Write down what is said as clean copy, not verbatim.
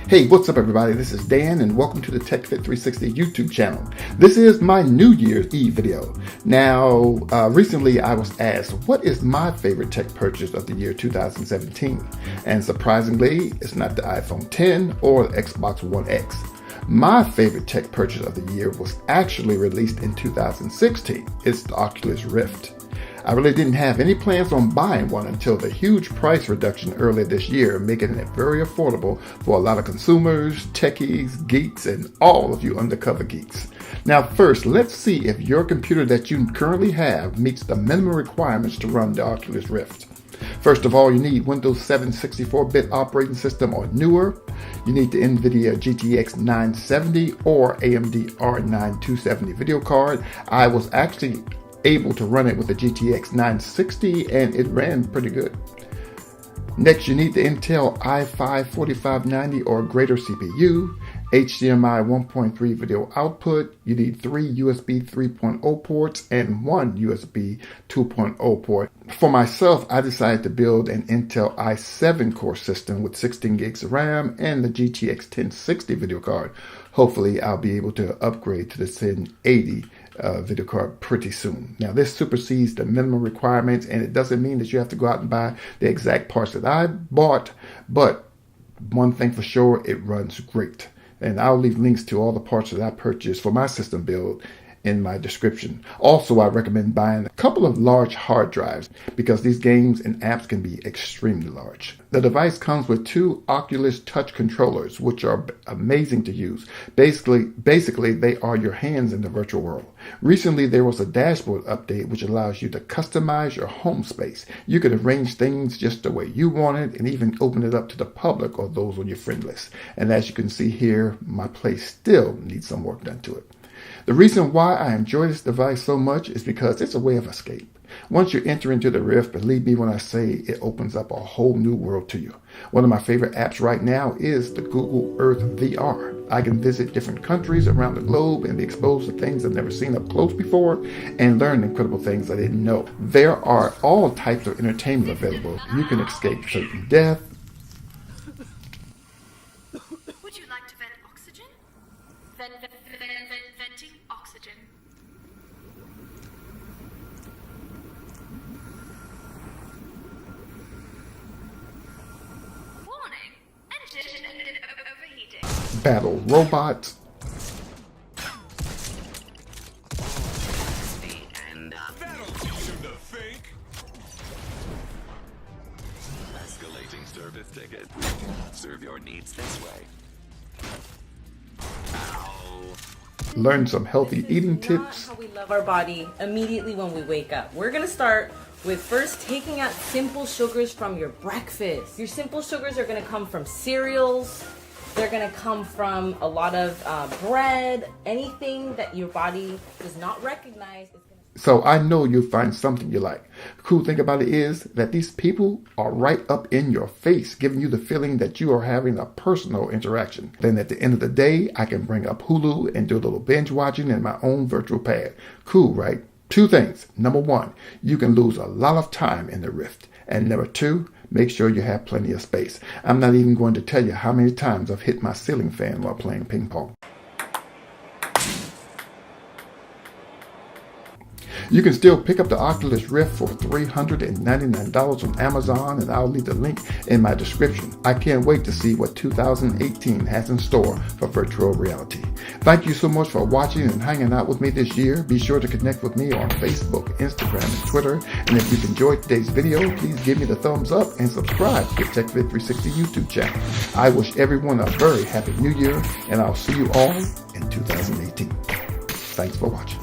Hey, what's up everybody? This is Dan and welcome to the TechFit360 YouTube channel. This is my New Year's Eve video. Now, recently I was asked, what is my favorite tech purchase of the year 2017? And surprisingly, it's not the iPhone X or the Xbox One X. My favorite tech purchase of the year was actually released in 2016. It's the Oculus Rift. I really didn't have any plans on buying one until the huge price reduction earlier this year, making it very affordable for a lot of consumers, techies, geeks, and all of you undercover geeks. Now first, let's see if your computer that you currently have meets the minimum requirements to run the Oculus Rift. First of all, you need Windows 7 64-bit operating system or newer. You need the NVIDIA GTX 970 or AMD R9 270 video card. I was actually able to run it with the GTX 960 and it ran pretty good. Next, you need the Intel i5 4590 or greater CPU, HDMI 1.3 video output. You need 3 USB 3.0 ports and 1 USB 2.0 port. For myself, I decided to build an Intel i7 core system with 16 gigs of RAM and the GTX 1060 video card. Hopefully, I'll be able to upgrade to the 1080 video card pretty soon. Now this supersedes the minimum requirements, and it doesn't mean that you have to go out and buy the exact parts that I bought, but one thing for sure, it runs great. And I'll leave links to all the parts that I purchased for my system build in my description. Also, I recommend buying a couple of large hard drives because these games and apps can be extremely large. The device comes with 2 Oculus Touch controllers, which are amazing to use. Basically, they are your hands in the virtual world. Recently, there was a dashboard update which allows you to customize your home space. You can arrange things just the way you want it and even open it up to the public or those on your friend list. And as you can see here, my place still needs some work done to it. The reason why I enjoy this device so much is because it's a way of escape. Once you enter into the Rift, believe me when I say it opens up a whole new world to you. One of my favorite apps right now is the Google Earth VR. I can visit different countries around the globe and be exposed to things I've never seen up close before and learn incredible things I didn't know. There are all types of entertainment available. You can escape certain death. Would you like to vent oxygen? Venting oxygen. Warning! Engine overheating. Battle robots. That'll teach him to think. Escalating service ticket. Serve your needs this way. Learn some healthy eating tips. How we love our body immediately when we wake up. We're gonna start with first taking out simple sugars from your breakfast. Your simple sugars are gonna come from cereals. They're gonna come from a lot of bread, anything that your body does not recognize. So I know you'll find something you like. The cool thing about it is that these people are right up in your face, giving you the feeling that you are having a personal interaction. Then at the end of the day, I can bring up Hulu and do a little binge watching in my own virtual pad. Cool, right? 2 things. Number 1, you can lose a lot of time in the Rift. And number 2, make sure you have plenty of space. I'm not even going to tell you how many times I've hit my ceiling fan while playing ping pong. You can still pick up the Oculus Rift for $399 on Amazon, and I'll leave the link in my description. I can't wait to see what 2018 has in store for virtual reality. Thank you so much for watching and hanging out with me this year. Be sure to connect with me on Facebook, Instagram, and Twitter. And if you've enjoyed today's video, please give me the thumbs up and subscribe to the TechFit360 YouTube channel. I wish everyone a very happy new year, and I'll see you all in 2018. Thanks for watching.